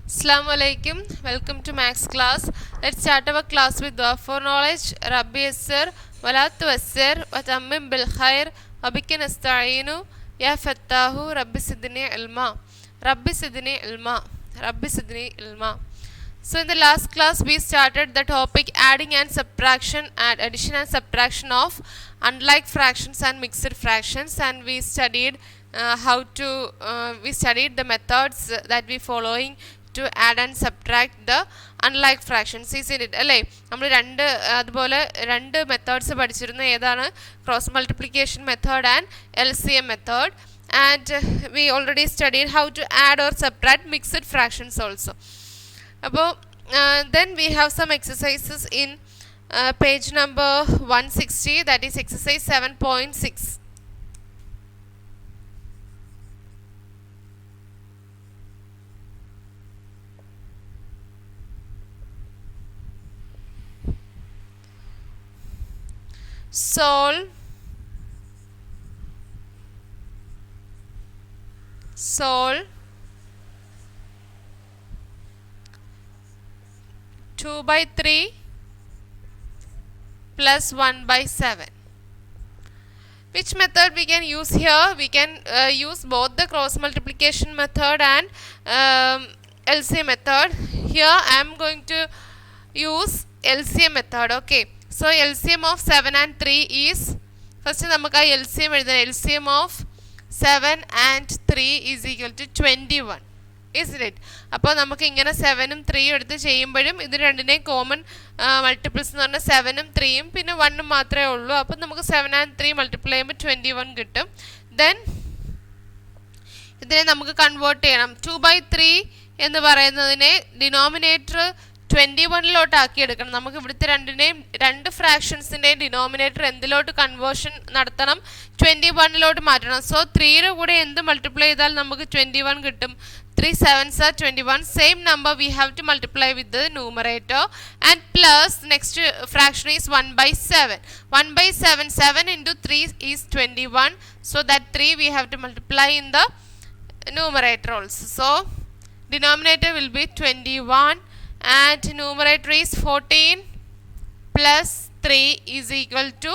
Assalamu alaikum. Welcome to Max class. Let's start our class with dua for knowledge. Rabbi yassir wala tuwassir wa tammim bil khair wa bika nasta'inu ya fattahu rabbi sidni ilma. Rabbi sidni ilma. Rabbi sidni ilma. So in the last class we started the topic adding and subtraction and addition and subtraction of unlike fractions and mixed fractions, and we studied we studied the methods that we following to add and subtract the unlike fractions, isn't it? അല്ലേ, നമ്മൾ അതുപോലെ രണ്ട് methods പഠിച്ചിരുന്നു. ഏതാണ്? Cross multiplication method and LCM method. And we already studied how to add or subtract mixed fractions also. അപ്പോൾ then we have some exercises in page number 160, that is exercise 7.6. Solve 2/3 plus 1/7. Which method we can use here? We can use both the cross multiplication method and LCM method. Here I am going to use LCM method. Okay, so LCM of 7 and 3 is, first നമുക്ക് LCM എഴുതാം. LCM of 7 and 3 is equal to 21, isn't it? അപ്പോൾ നമുക്ക് ഇങ്ങനെ 7ഉം 3ഉം എടുത്ത് ചെയ്യുമ്പോഴും ഇത് രണ്ടിനെയും common multiples എന്ന് പറഞ്ഞാൽ 7ഉം 3ഉം പിന്നെ 1ഉം മാത്രമേ ഉള്ളൂ. അപ്പോൾ നമുക്ക് 7 and 3 മൾട്ടിപ്ലൈ ചെയ്യുമ്പോൾ 21 കിട്ടും. ദെൻ ഇതിനെ നമുക്ക് കൺവേർട്ട് ചെയ്യണം. 2/3 എന്ന് പറയുന്നതിനെ ഡിനോമിനേറ്റർ 21 ആക്കിയെടുക്കണം. നമുക്ക് ഇവിടുത്തെ രണ്ട് ഫ്രാക്ഷൻസിൻ്റെയും ഡിനോമിനേറ്റർ എന്തിലോട്ട് കൺവേർഷൻ നടത്തണം? 21 മാറ്റണം. സോ 3യുടെ കൂടെ എന്ത് മൾട്ടിപ്ലൈ ചെയ്താൽ നമുക്ക് 21 കിട്ടും? 3 7s are 21. Same number we have to multiply with the numerator, and plus next fraction is 1/7. 1/7, 7 into 3 is 21. So that 3 we have to multiply in the numerator also. So denominator will be 21 and numerator is 14 plus 3 is equal to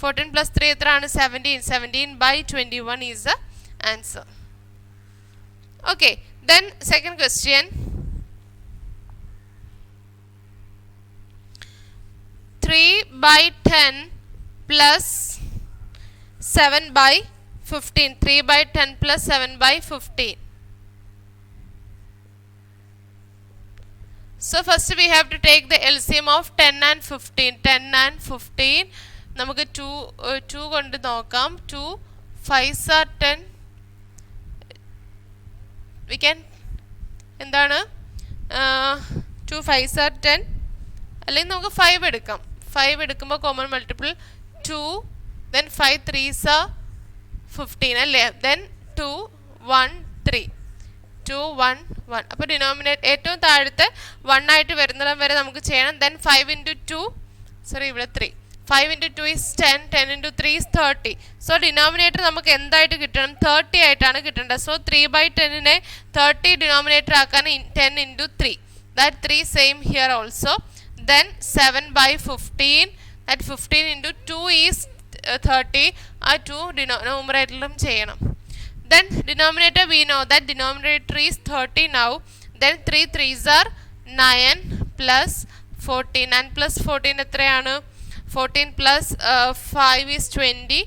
14 plus 3 എത്രയാണ്? 17. 17/21 is the answer. Okay, then second question. 3/10 plus 7/15. 3/10 plus 7/15. So first we have to take the LCM of 10 and 15. 10 and 15 നമുക്ക് 2 കൊണ്ട് നോക്കാം. 2 5s are 10. we can എന്താണ് 2 5s are 10, അല്ലെങ്കിൽ നമുക്ക് 5 എടുക്കാം. 5 എടുക്കുമ്പോൾ common multiple 2, then 5 3s are 15 അല്ലേ. then 2 1 3 2 1 1. അപ്പോൾ ഡിനോമിനേറ്റർ ഏറ്റവും താഴത്തെ 1 ആയിട്ട് വരുന്നിടം വരെ നമുക്ക് ചെയ്യണം. then 5 into 2, സോറി ഇവിടെ 3. 5 into 2 is 10. 10 into 3 is 30. So denominator നമുക്ക് എന്തായിട്ട് കിട്ടണം? 30 ആയിട്ടാണ് കിട്ടേണ്ടത്. സോ 3/10നെ 30 ഡിനോമിനേറ്റർ ആക്കാൻ 10 into 3. that 3 same here also. then 7/15, that 15 into 2 is 30. ആ 2 ന്യൂമറേറ്ററിലും ചെയ്യണം. Then denominator, we know that denominator is 30 now. Then 3 3s are 9 plus 14, and plus 14 എത്രയാണ്? 14 plus 5 is 20.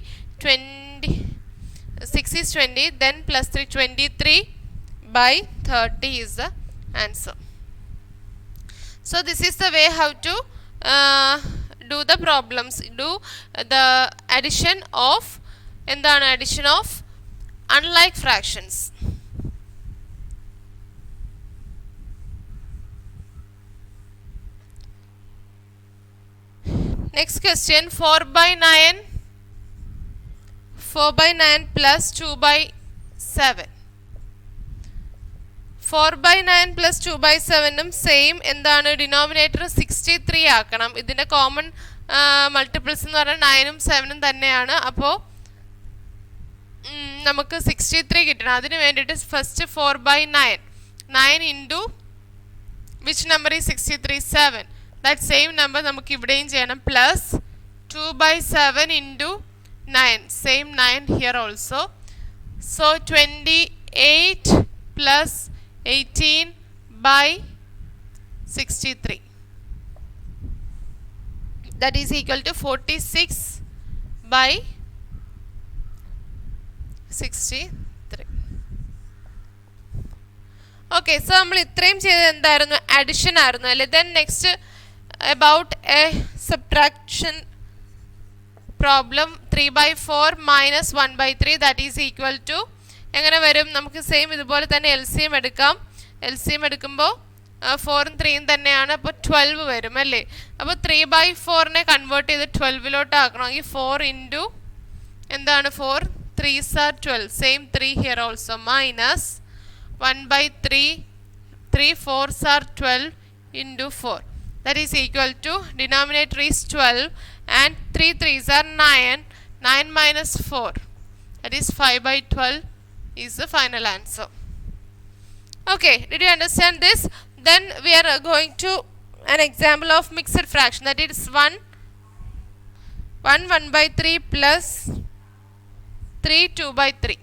6 is 20. Then plus 3 23/30 is the answer. So this is the way how to do the problems. Do the addition of എന്താണ്? addition of unlike fractions. Next question, 4/9 plus 2/7. 4/9 plus 2/7 same എന്താണ്? Denominator 63 ആക്കണം. ഇതിൻ്റെ common multiples എന്ന് പറഞ്ഞാൽ 9ഉം 7ഉം തന്നെയാണ്. അപ്പോൾ നമുക്ക് 63 കിട്ടണം. അതിന് വേണ്ടിയിട്ട് first 4/9 9 into which number is 63? 7. That same number നമുക്ക് ഇവിടെയും ചെയ്യണം. Plus 2 by 7 into 9. Same 9 here also. So 28 plus 18 by 63. That is equal to 46 by 63. Okay, so നമ്മൾ ഇത്രയും ചെയ്തത് എന്തായിരുന്നു? അഡിഷൻ ആയിരുന്നു അല്ലേ? Then next about a subtraction problem. 3 by 4 minus 1 by 3 that is equal to എങ്ങനെ വരും? നമുക്ക് സെയിം ഇതുപോലെ തന്നെ LCM എടുക്കാം. LCM എടുക്കുമ്പോൾ 4ഉം 3ഉം തന്നെയാണ്, അപ്പോൾ 12 വരും അല്ലേ? അപ്പോൾ 3 by 4നെ കൺവേർട്ട് ചെയ്ത് 12ലോട്ട് ആക്കണമെങ്കിൽ 4 ഇൻറ്റു എന്താണ്? 4 3s are 12. Same 3 here also. Minus 1 by 3 3 4s are 12 into 4. That is equal to denominator is 12 and 3 3s are 9. 9 minus 4. That is 5 by 12 is the final answer. Okay, did you understand this? Then we are going to an example of mixed fraction. That is 1 by 3 plus 3 2 by 3.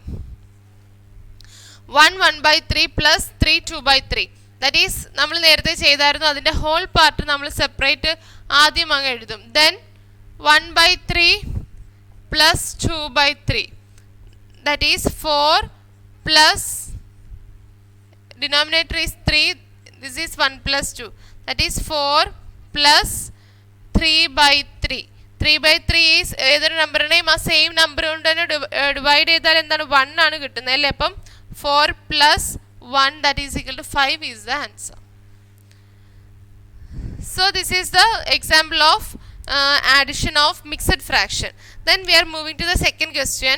1 by 3 plus 3 2 by 3. That is നമ്മൾ നേരത്തെ ചെയ്തായിരുന്നു. അതിൻ്റെ whole part നമ്മൾ separate ആദ്യം അങ്ങ് എഴുതും. Then 1 by 3 plus 2 by 3. That is 4 plus denominator is 3. This is 1 plus 2. That is 4 plus 3 by 3. 3 by 3 is ഏതൊരു നമ്പറിനെയും ആ സെയിം നമ്പർ കൊണ്ട് തന്നെ ഡിവൈഡ് ചെയ്താൽ എന്താണ്? 1 ആണ് കിട്ടുന്നത് അല്ലേ? അപ്പം 4 plus 1 that is equal to 5 is the answer. So this is the example of addition of mixed fraction. Then we are moving to the second question.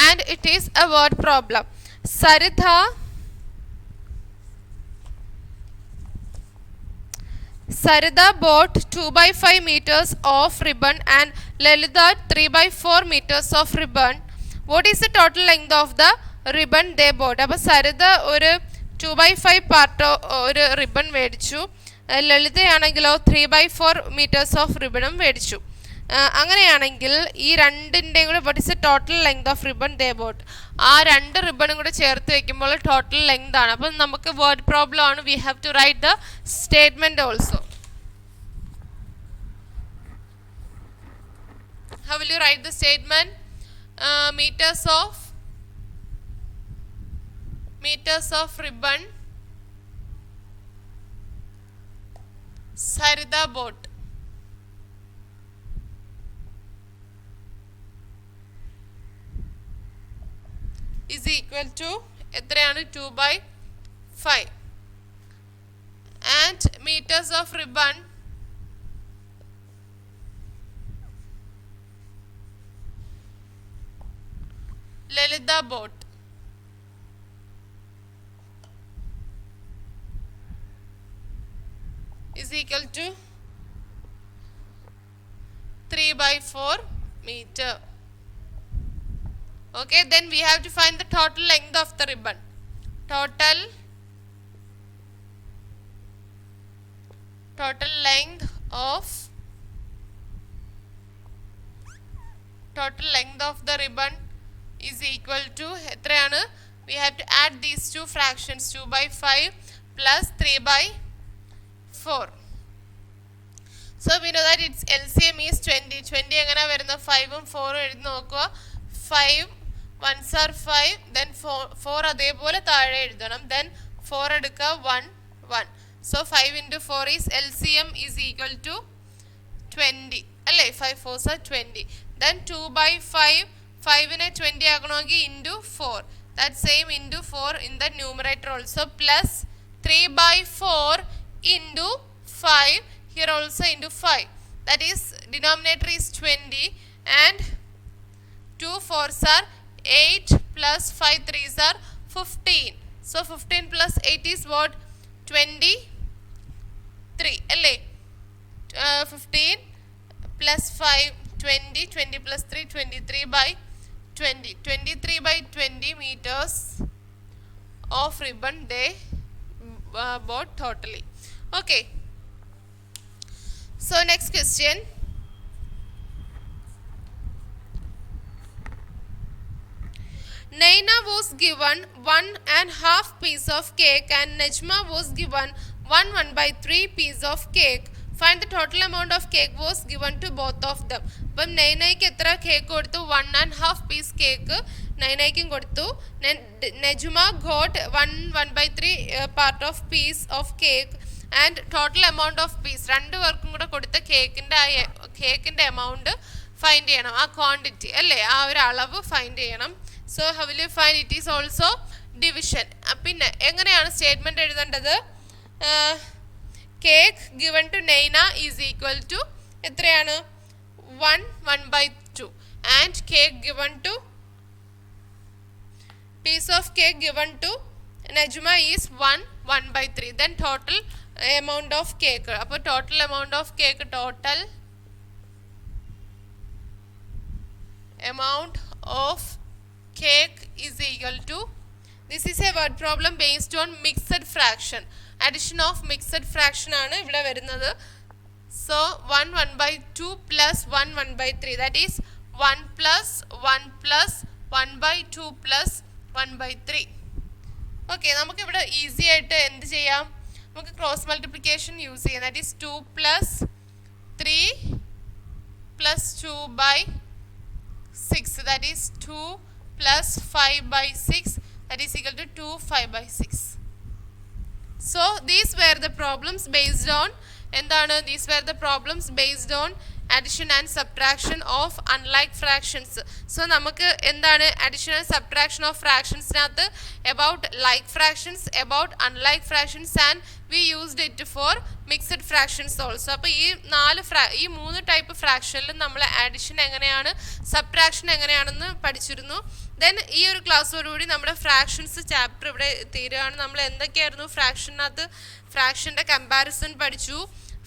And it is a word problem. Sarida bought 2 by 5 meters of ribbon and Lalita 3 by 4 meters of ribbon. What is the total length of the ribbon they bought? അപ്പോൾ സരിത ഒരു 2 by 5 part ഒരു ribbon മേടിച്ചു. ലളിതയാണെങ്കിലോ 3 by 4 meters of റിബണും മേടിച്ചു. അങ്ങനെയാണെങ്കിൽ ഈ രണ്ടിൻ്റെയും കൂടെ what is the total length of ribbon they bought? ആ രണ്ട് റിബണും കൂടെ ചേർത്ത് വെക്കുമ്പോൾ ടോട്ടൽ ലെങ്ത് ആണ്. അപ്പം നമുക്ക് വേർഡ് പ്രോബ്ലം ആണ്. We have to write the statement also. How will you write the statement? Meters of ribbon Sarida bought. Is equal to എത്രയാണ്? 2 by 5. And meters of ribbon Lalita bought. Is equal to 3 by 4 meter. Okay, then we have to find the total length of the ribbon. Total length of the ribbon is equal to എത്രയാണ്? We have to add these two fractions, 2 by 5 plus 3 by 4. So we know that its LCM is 20. 20 എങ്ങനെ വരുന്ന? 5ഉം 4ഉം എഴുതി നോക്കുക. 5 1s are 5, then 4 അതേപോലെ താഴെ എഴുതണം. Then 4 എടുക്കുക, 1 1. So 5 into 4 is LCM is equal to 20 അല്ലേ? 5 4s are 20. Then 2 by 5, 5നെ 20 ആക്കണമെങ്കിൽ into 4. That same into 4 in the numerator also, plus 3 by 4 into 5, here also into 5. That is denominator is 20 and 2 4s are 8 plus 5 3s are 15. So 15 plus 8 is what? 23 അല്ലേ? 15 plus 5 20, 20 plus 3, 23 by 20. 23 by 20 meters of ribbon they bought totally. Okay. So next question. Naina was given 1.5 piece of cake and Najma was given 1/3 piece of cake. Find the total amount of cake was given to both of them. അപ്പം നൈനയ്ക്ക് എത്ര cake കൊടുത്തു? 1.5 piece cake നൈനയ്ക്കും കൊടുത്തു. Nejuma got 1/3 part of piece of cake and total amount of piece. രണ്ടു പേർക്കും കൂടെ കൊടുത്ത കേക്കിൻ്റെ എമൗണ്ട് ഫൈൻഡ് ചെയ്യണം. ആ ക്വാണ്ടിറ്റി അല്ലേ, ആ ഒരു അളവ് ഫൈൻഡ് ചെയ്യണം. So how will you find? It is also division. പിന്നെ എങ്ങനെയാണ് സ്റ്റേറ്റ്മെന്റ് എഴുതേണ്ടത്? Cake given to Naina is equal to എത്രയാണ്? 1/2 and cake given to piece of cake given to Najma is 1/3. Then total amount of cake. അപ്പോൾ total amount of cake, total amount of cake is equal to, this is a word problem based on mixed fraction. Addition of mixed fraction ആണ് ഇവിടെ വരുന്നത്. So 1/2 plus 1/3, that is 1 plus 1 plus 1/2 plus 1/3. Okay, നമുക്കിവിടെ easy ആയിട്ട് എന്ത് ചെയ്യാം? നമുക്ക് cross multiplication use ചെയ്യാം. That is 2 plus 3 plus 2/6, that is 2 plus 5/6, that is equal to 2 5/6. So these were the problems based on എന്താണ്? These were the problems based on addition and subtraction of unlike fractions. So നമുക്ക് എന്താണ് addition and subtraction of fractionsനകത്ത് about like fractions, about unlike fractions, and we used it for mixed fractions also. അപ്പോൾ ഈ മൂന്ന് type ഫ്രാക്ഷനിലും നമ്മൾ addition എങ്ങനെയാണ്, subtraction എങ്ങനെയാണെന്ന് പഠിച്ചിരുന്നു. Then ഈ ഒരു ക്ലാസ്സോടുകൂടി നമ്മുടെ ഫ്രാക്ഷൻസ് ചാപ്റ്റർ ഇവിടെ തീരുകയാണ്. നമ്മൾ എന്തൊക്കെയായിരുന്നു ഫ്രാക്ഷനകത്ത്? ഫ്രാക്ഷൻ്റെ കമ്പാരിസൺ പഠിച്ചു.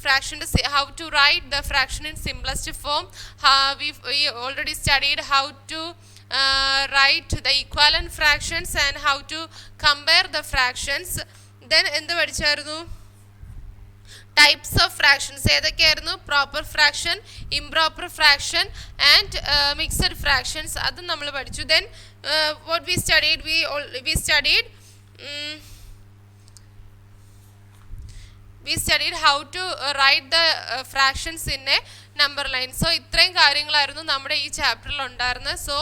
Fraction, how to write the fraction in simplest form. We already studied how to write the equivalent fractions and how to compare the fractions. Then എന്ത് പഠിച്ചായിരുന്നു? Types of fractions ഏതൊക്കെയായിരുന്നു? Proper fraction, improper fraction and mixed fractions. അത് നമ്മൾ പഠിച്ചു. Then what we studied? We studied how to write the fractions in a number line. So ഇത്രയും കാര്യങ്ങളായിരുന്നു നമ്മുടെ ഈ ചാപ്റ്ററിൽ ഉണ്ടായിരുന്നത്. So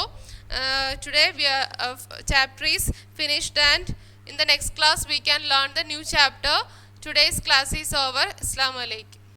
today chapter is finished, and in the next class we can learn the new chapter. Today's class is over. Assalamu alaikum.